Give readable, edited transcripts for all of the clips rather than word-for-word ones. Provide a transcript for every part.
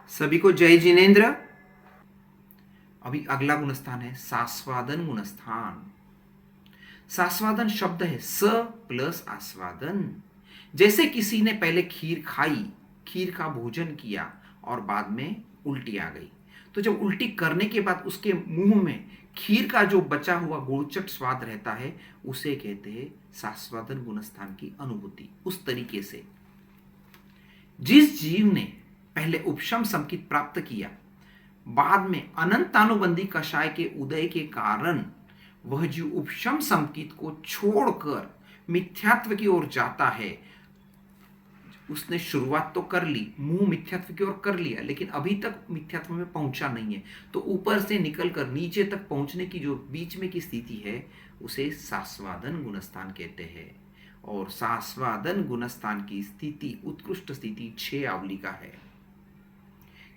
सभी को जय जिनेन्द्र। अभी अगला गुणस्थान है सास्वादन गुणस्थान। सास्वादन शब्द है स प्लस आस्वादन। जैसे किसी ने पहले खीर खाई, खीर का भोजन किया और बाद में उल्टी आ गई, तो जब उल्टी करने के बाद उसके मुंह में खीर का जो बचा हुआ गुड़चट स्वाद रहता है उसे कहते हैं सास्वादन गुणस्थान की अनुभूति। उस तरीके से जिस जीव ने पहले उपशम संकित प्राप्त किया, बाद में अनंतानुबंधी कषाय के उदय के कारण वह जीव उपशम संकित को छोड़कर मिथ्यात्व की ओर जाता है। उसने शुरुआत तो कर ली, मुंह मिथ्यात्व की ओर कर लिया, लेकिन अभी तक मिथ्यात्व में पहुंचा नहीं है, तो ऊपर से निकलकर नीचे तक पहुंचने की जो बीच में की स्थिति है उसे सास्वादन गुणस्थान कहते हैं। और सास्वादन गुणस्थान की स्थिति, उत्कृष्ट स्थिति 6 आवली का है।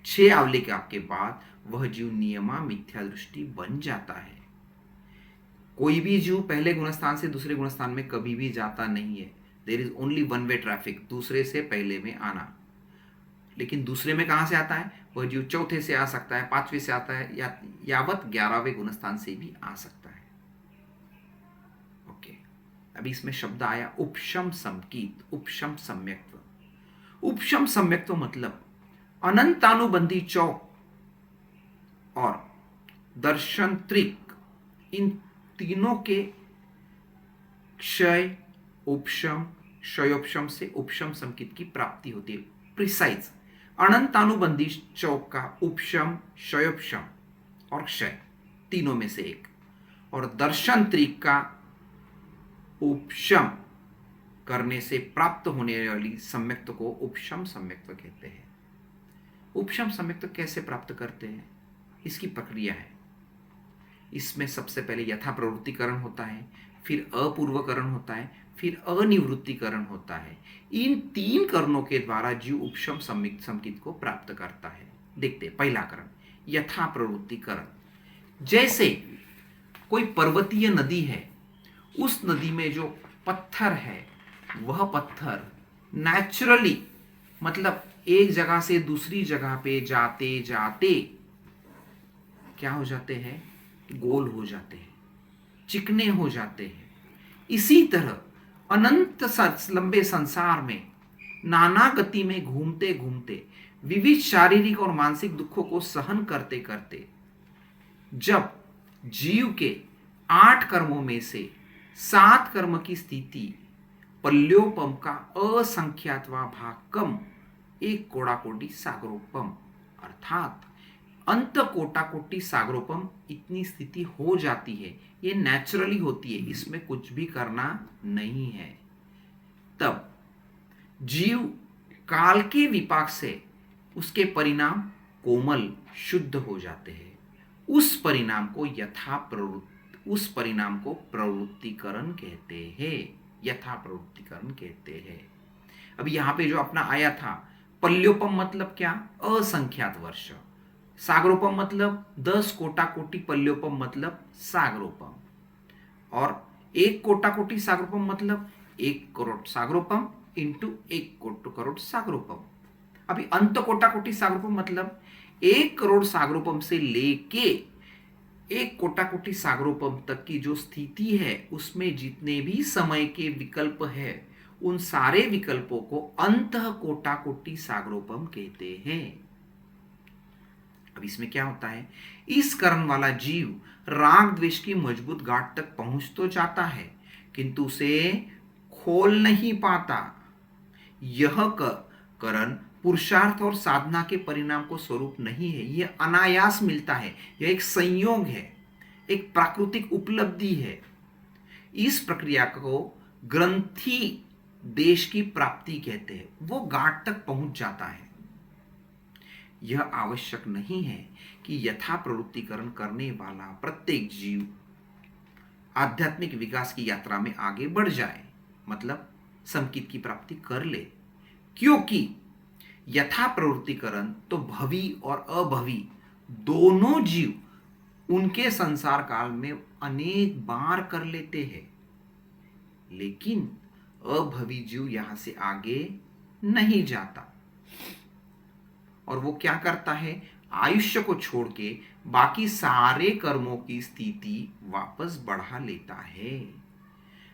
6 आवली के बाद वह जीव नियमा मिथ्या दृष्टि बन जाता है। कोई भी जीव पहले गुणस्थान से दूसरे गुणस्थान में कभी भी जाता नहीं है। There is only one way traffic, दूसरे से पहले में आना। लेकिन दूसरे में कहां से आता है? वह जीव चौथे से आ सकता है, 5वें से आता है, या यावत 11वें गुणस्थान से भी आ सकता है। ओके, अभी इसमें शब्द आया उपशम संकीत, उपशम सम्यक्त्व। उपशम सम्यक्त्व मतलब अनंतानुबंधी चौक और दर्शन त्रिक, इन तीनों के क्षय, उपशम, क्षयोपशम से उपशम संकित की प्राप्ति होती है। प्रिसाइज अनंतानुबंधी चौक का उपशम, क्षयोपशम और क्षय, तीनों में से एक, और दर्शन त्रिक का उपशम करने से प्राप्त होने वाली सम्यक्त्व को उपशम सम्यक्त्व कहते हैं। उपशम सम्यक्त्व कैसे प्राप्त करते हैं, इसकी प्रक्रिया है। इसमें सबसे पहले यथा प्रवृत्तिकरण होता है, फिर अपूर्वकरण होता है, फिर अनिवृत्तिकरण होता है। इन 3 करणों के द्वारा जीव उपशम संकित को प्राप्त करता है। देखते हैं पहला करण, यथा प्रवृत्तिकरण। जैसे कोई पर्वतीय नदी है, उस नदी में जो पत्थर है वह पत्थर नेचुरली, मतलब एक जगह से दूसरी जगह पे जाते जाते क्या हो जाते हैं? गोल हो जाते हैं, चिकने हो जाते हैं। इसी तरह अनंत लंबे संसार में नाना गति में घूमते घूमते, विविध शारीरिक और मानसिक दुखों को सहन करते करते, जब जीव के 8 कर्मों में से 7 कर्म की स्थिति पल्योपम का असंख्यातवा भाग कम, एक कोटाकोटि सागरोपम, अर्थात अंत कोटाकोटि सागरोपम इतनी स्थिति हो जाती है। ये नेचुरली होती है, इसमें कुछ भी करना नहीं है। तब जीव काल के विपाक से उसके परिणाम कोमल, शुद्ध हो जाते हैं। उस परिणाम को प्रवृत्तिकरण कहते हैं, यथा प्रवृत्तिकरण कहते हैं। अब यहां पे जो अपना आया था, पल्योपम मतलब क्या? असंख्यात वर्ष। सागरोपम मतलब 10 कोटाकोटि, पल्योपम मतलब सागरोपम। और 1 कोटाकोटि सागरोपम मतलब 1 करोड़ सागरोपम इंटू 1 करोड़ सागरोपम। अभी अंत कोटाकोटि सागरोपम मतलब 1 करोड़ सागरोपम से लेके 1 कोटाकोटि सागरोपम तक की जो स्थिति है, उसमें जितने भी समय के विकल्प है, उन सारे विकल्पों को अंत कोटाकोटि सागरोपम कहते हैं। अब इसमें क्या होता है? इस करण वाला जीव राग द्वेष की मजबूत गांठ तक पहुंच तो जाता है, किंतु उसे खोल नहीं पाता। यह करण पुरुषार्थ और साधना के परिणाम को स्वरूप नहीं है, यह अनायास मिलता है, यह एक संयोग है, एक प्राकृतिक उपलब्धि है। इस प्रक्रिया को ग्रंथि देश की प्राप्ति कहते हैं। वो गांठ तक पहुंच जाता है। यह आवश्यक नहीं है कि यथा प्रवृत्तिकरण करने वाला प्रत्येक जीव आध्यात्मिक विकास की यात्रा में आगे बढ़ जाए, मतलब संकित की प्राप्ति कर ले, क्योंकि यथा प्रवृत्तिकरण तो भवी और अभवी दोनों जीव उनके संसार काल में अनेक बार कर लेते हैं, लेकिन अभवी जीव यहां से आगे नहीं जाता। और वो क्या करता है, आयुष्य को छोड़ के बाकी सारे कर्मों की स्थिति वापस बढ़ा लेता है।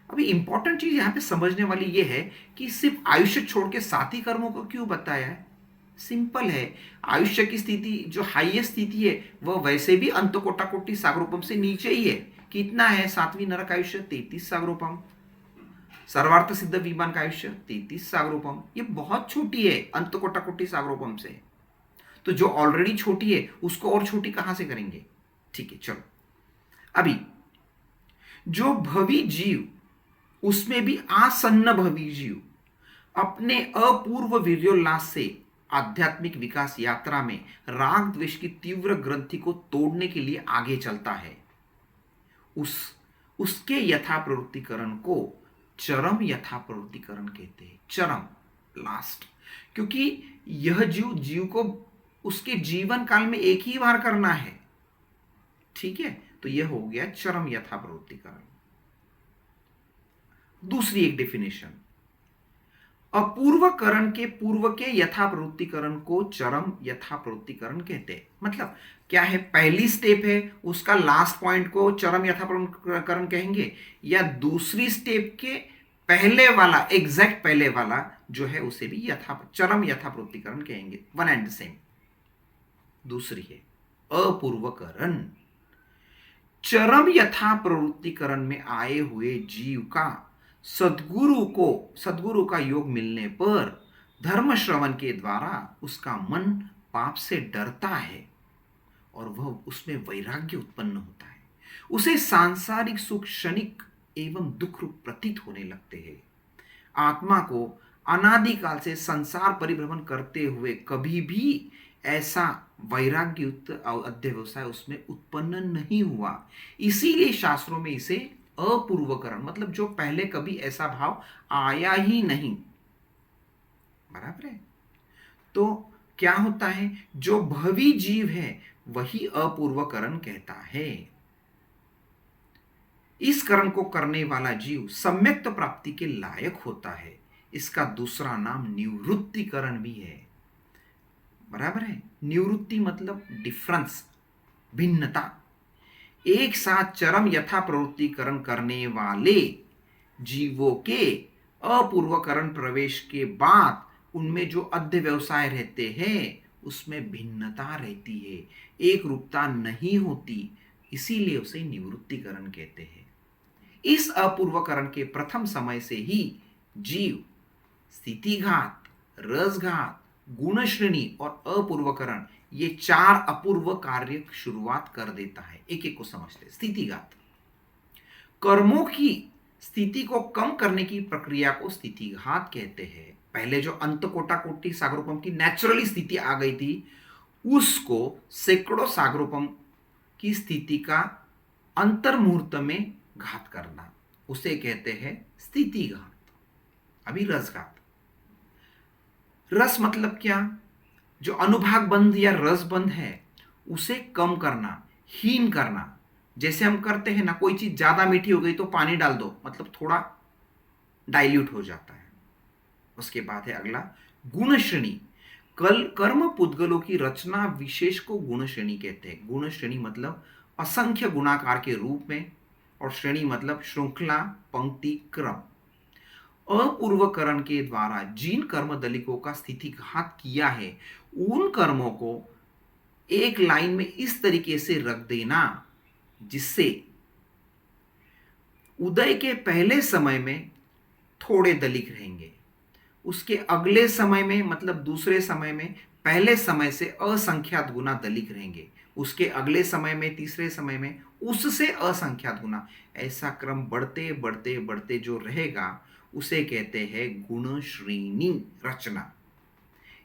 अभी इंपॉर्टेंट चीज यहां पे समझने वाली ये है कि सिर्फ आयुष्य छोड़ के साथी कर्मों को क्यों बताया है। सिंपल है, आयुष्य की स्थिति जो हाईएस्ट स्थिति है वह वैसे भी अंत कोटि सागरोपम से नीचे ही है। कितना है, सातवीं नरक आयुष्य 33 सागरोपम, सर्वार्थ सिद्ध विमान का आयुष्य 33 सागरोपम। ये बहुत छोटी है अंत कोटि सागरोपम से। तो जो ऑलरेडी छोटी है उसको और छोटी कहां से करेंगे। ठीक है, चलो अभी जो भवी जीव, उसमें भी आसन्न भवी जीव अपने अपूर्व वीर्योल्लास से आध्यात्मिक विकास यात्रा में राग द्वेष की तीव्र ग्रंथि को तोड़ने के लिए आगे चलता है। उसके यथा प्रवृत्तिकरण को चरम यथा प्रवृत्तिकरण कहते हैं। चरम, लास्ट, क्योंकि यह जीव को उसके जीवन काल में एक ही बार करना है। ठीक है, तो यह हो गया चरम यथा प्रवृत्तिकरण। दूसरी एक डेफिनेशन, अपूर्वकरण के पूर्व के यथा प्रवृत्तिकरण को चरम यथा प्रवृत्तिकरण कहते हैं। मतलब क्या है, पहली स्टेप है उसका लास्ट पॉइंट को चरम यथा प्रवृत्तिकरण कहेंगे, या दूसरी स्टेप के पहले वाला, एग्जैक्ट पहले वाला जो है उसे भी चरम यथा प्रवृत्तिकरण कहेंगे। One and the same. दूसरी है अपूर्वकरण। चरम यथा प्रवृत्तिकरण में आए हुए जीव का सद्गुरु का योग मिलने पर धर्म श्रवण के द्वारा उसका मन पाप से डरता है और वह उसमें वैराग्य उत्पन्न होता है। उसे सांसारिक सुख क्षणिक एवं दुख रूप प्रतीत होने लगते हैं। आत्मा को अनादिकाल से संसार परिभ्रमण करते हुए कभी भी ऐसा वैराग्ययुक्त अध्यवसाय उसमें उत्पन्न नहीं हुआ। इसीलिए शास्त्रों में इसे अपूर्वकरण, मतलब जो पहले कभी ऐसा भाव आया ही नहीं। बराबर है। तो क्या होता है, जो भवी जीव है वही अपूर्वकरण कहता है। इस करण को करने वाला जीव सम्यक्त प्राप्ति के लायक होता है। इसका दूसरा नाम निवृत्तिकरण भी है। बराबर है। निवृत्ति मतलब डिफरेंस, भिन्नता। एक साथ चरम यथा प्रवृत्तिकरण करने वाले जीवों के अपूर्वकरण प्रवेश के बाद उनमें जो अध्य व्यवसाय रहते हैं उसमें भिन्नता रहती है, एक रूपता नहीं होती, इसीलिए उसे निवृत्तिकरण कहते हैं। इस अपूर्वकरण के प्रथम समय से ही जीव स्थितिघात, रसघात, गुणश्रेणी और अपूर्वकरण, ये चार अपूर्व कार्य शुरुआत कर देता है। एक एक को समझते। स्थितिघात, कर्मों की स्थिति को कम करने की प्रक्रिया को स्थितिघात कहते हैं। पहले जो अंत कोटि सागरोपम की नेचुरली स्थिति आ गई थी उसको सैकड़ों सागरोपम की स्थिति का अंतर्मुहूर्त में घात करना, उसे कहते हैं स्थितिघात। अभी रसघात। रस मतलब क्या, जो अनुभाग बंध या रस बंध है उसे कम करना, हीन करना। जैसे हम करते हैं ना, कोई चीज ज्यादा मीठी हो गई तो पानी डाल दो, मतलब थोड़ा डाइल्यूट हो जाता है। उसके बाद है अगला गुण श्रेणी। कर्म पुद्गलों की रचना विशेष को गुण श्रेणी कहते हैं। गुण श्रेणी मतलब असंख्य गुणाकार के रूप में, और श्रेणी मतलब श्रृंखला, पंक्ति, क्रम। अपूर्वकरण के द्वारा जिन कर्म दलिकों का स्थितिघात किया है उन कर्मों को एक लाइन में इस तरीके से रख देना जिससे उदय के पहले समय में थोड़े दलिक रहेंगे, उसके अगले समय में मतलब दूसरे समय में पहले समय से असंख्यात गुना दलिक रहेंगे, उसके अगले समय में तीसरे समय में उससे असंख्यात गुना। ऐसा क्रम बढ़ते बढ़ते बढ़ते जो रहेगा उसे कहते हैं गुण श्रेणी रचना।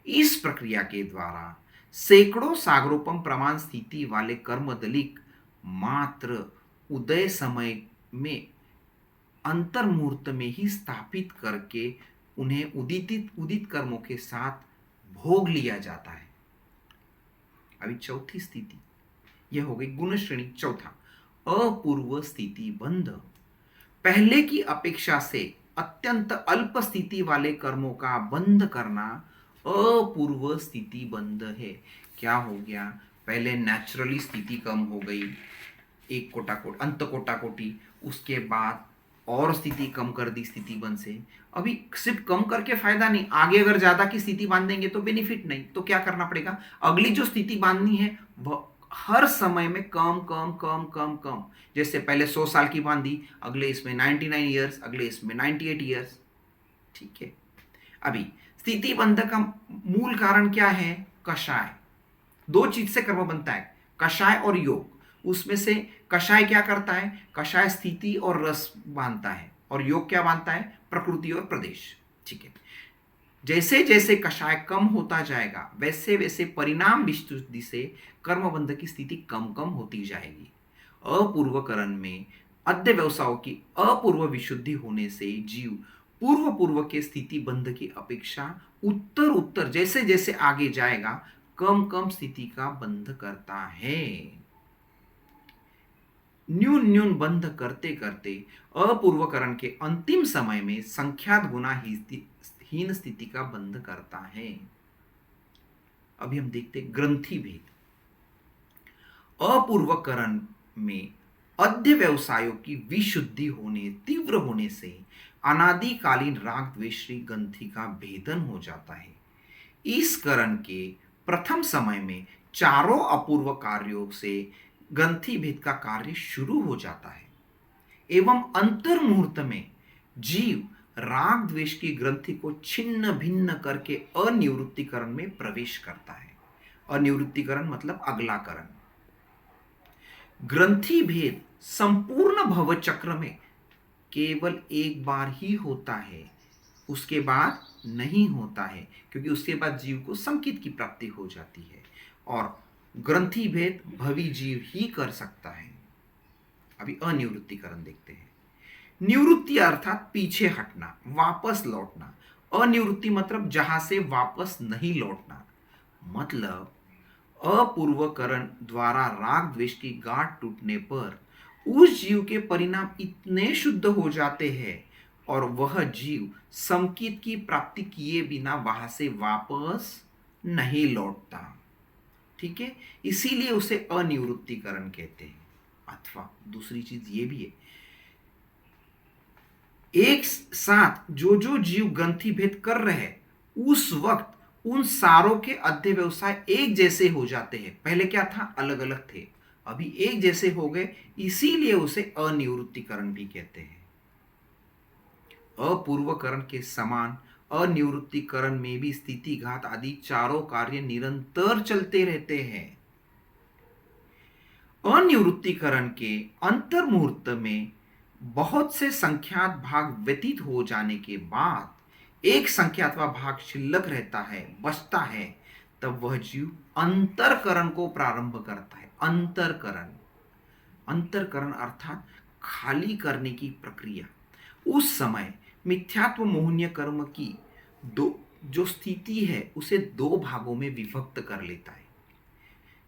इस प्रक्रिया के द्वारा सैकड़ों सागरोपम प्रमाण स्थिति वाले कर्म दलिक मात्र उदय समय में अंतर्मुहूर्त में ही स्थापित करके उन्हें उदित कर्मों के साथ भोग लिया जाता है। अभी चौथी स्थिति यह हो गई गुण श्रेणी। चौथा अपूर्व स्थिति बंध। पहले की अपेक्षा से अत्यंत अल्प स्थिति वाले कर्मों का बंध करना अपूर्व स्थिति बंध है। क्या हो गया? पहले नेचुरली स्थिति कम हो गई, एक कोटा कोट अंत कोटा कोटि, उसके बाद और स्थिति कम कर दी स्थिति बंध से। अभी सिर्फ कम करके फायदा नहीं, आगे अगर ज्यादा की स्थिति बांध देंगे तो बेनिफिट नहीं। तो क्या करना पड़ेगा? अगली जो स्थिति बांधनी है वह हर समय में कम कम कम कम कम। जैसे पहले 100 साल की बांधी, अगले इसमें 99 ईयर्स, अगले इसमें 98 ईयर्स। ठीक है। अभी स्थिति बंध का मूल कारण क्या है? कषाय। दो चीज से कर्म बनता है, कषाय और योग। उसमें से कषाय क्या करता है? कषाय स्थिति और रस बांधता है, और योग क्या बांधता है? प्रकृति और प्रदेश। ठीक है। जैसे जैसे कषाय कम होता जाएगा वैसे वैसे परिणाम विशुद्धि से कर्मबंध की स्थिति कम कम होती जाएगी। अपूर्वकरण में अद्य व्यवसायों की अपूर्व विशुद्धि होने से जीव पूर्व पूर्व के स्थिति बंध की अपेक्षा उत्तर उत्तर जैसे जैसे आगे जाएगा कम कम स्थिति का बंध करता है। न्यून न्यून बंध करते करते अपूर्वकरण के अंतिम समय में संख्यात गुना हीन स्थिति का बंध करता है। अभी हम देखते ग्रंथि भेद। अपूर्वकरण में अद्य व्यवसायों की विशुद्धि होने तीव्र होने से अनादिकालीन राग द्वेषी ग्रंथि का भेदन हो जाता है। इस करण के प्रथम समय में चारों अपूर्व कार्यों से ग्रंथि भेद का कार्य शुरू हो जाता है एवं अंतर मुहूर्त में जीव राग द्वेष की ग्रंथि को छिन्न भिन्न करके अनिवृत्तिकरण में प्रवेश करता है। अनिवृत्तिकरण मतलब अगला करण। ग्रंथि भेद संपूर्ण भव चक्र में केवल एक बार ही होता है, उसके बाद नहीं होता है, क्योंकि उसके बाद जीव को संकित की प्राप्ति हो जाती है और ग्रंथि भेद भवी जीव ही कर सकता है। अभी अनिवृत्तिकरण देखते हैं। निवृत्ति अर्थात पीछे हटना, वापस लौटना। अनिवृत्ति मतलब जहां से वापस नहीं लौटना। मतलब अपूर्वकरण द्वारा राग द्वेष की गांठ टूटने पर उस जीव के परिणाम इतने शुद्ध हो जाते हैं और वह जीव संकित की प्राप्ति किए बिना वहां से वापस नहीं लौटता। ठीक है, इसीलिए उसे अनिवृत्तिकरण कहते हैं। अथवा दूसरी चीज ये भी है, एक साथ जो जीव ग्रंथि भेद कर रहे हैं उस वक्त उन सारों के अध्य व्यवसाय एक जैसे हो जाते हैं। पहले क्या था? अलग अलग थे, अभी एक जैसे हो गए, इसीलिए उसे अनिवृत्तिकरण भी कहते हैं। अपूर्वकरण के समान अनिवृत्तिकरण में भी स्थिति घात आदि चारों कार्य निरंतर चलते रहते हैं। अनिवृत्तिकरण के अंतर मुहूर्त में बहुत से संख्यात भाग व्यतीत हो जाने के बाद एक संख्यात्वा भाग शिल्लक रहता है, बचता है, तब वह जीव अंतरकरण को प्रारंभ करता है। अंतरकरण, अंतरकरण अर्थात खाली करने की प्रक्रिया। उस समय मिथ्यात्व मोहनीय कर्म की जो स्थिति है उसे दो भागों में विभक्त कर लेता है।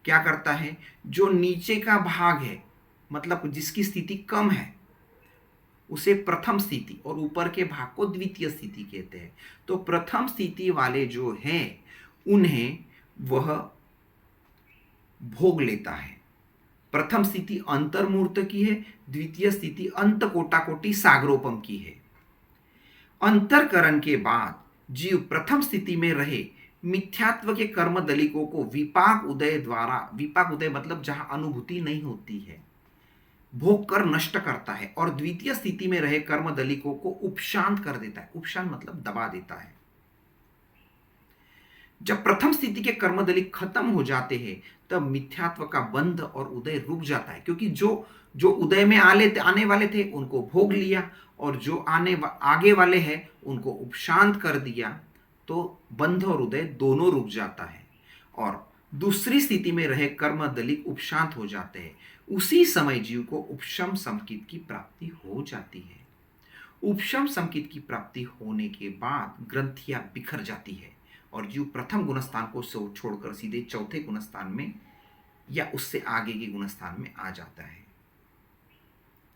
क्या करता है? जो नीचे का भाग है, मतलब जिसकी स्थिति कम है, उसे प्रथम स्थिति और ऊपर के भाग को द्वितीय स्थिति कहते हैं। तो प्रथम स्थिति वाले जो हैं उन्हें वह भोग लेता है। प्रथम स्थिति अंतर्मूर्त की है, द्वितीय स्थिति अंत कोटा कोटि सागरोपम की है। अंतरकरण के बाद जीव प्रथम स्थिति में रहे मिथ्यात्व के कर्म दलिकों को विपाक उदय द्वारा, विपाक उदय मतलब जहां अनुभूति नहीं होती है, भोग कर नष्ट करता है और द्वितीय स्थिति में रहे कर्म दलिकों को उपशांत कर देता है। उपशांत मतलब दबा देता है। जब प्रथम स्थिति के कर्म दलिक खत्म हो जाते हैं तब मिथ्यात्व का बंध और उदय रुक जाता है, क्योंकि जो उदय में आने वाले थे उनको भोग लिया और जो आगे वाले हैं उनको उपशांत कर दिया, तो बंध और उदय दोनों रुक जाता है और दूसरी स्थिति में रहे कर्म दलिक उपशांत हो जाते हैं। उसी समय जीव को उपशम संकित की प्राप्ति हो जाती है। उपशम संकित की प्राप्ति होने के बाद ग्रंथियां बिखर जाती है और जीव प्रथम गुणस्थान को छोड़कर सीधे चौथे गुणस्थान में या उससे आगे के गुणस्थान में आ जाता है,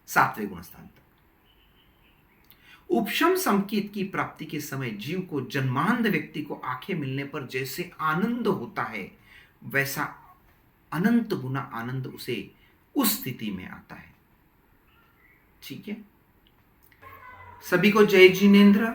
सातवें गुणस्थान तक। उपशम संकेत की प्राप्ति के समय जीव को जन्मांध व्यक्ति को आंखें मिलने पर जैसे आनंद होता है, वैसा अनंत गुना आनंद उसे उस स्थिति में आता है। ठीक है, सभी को जय जिनेन्द्र।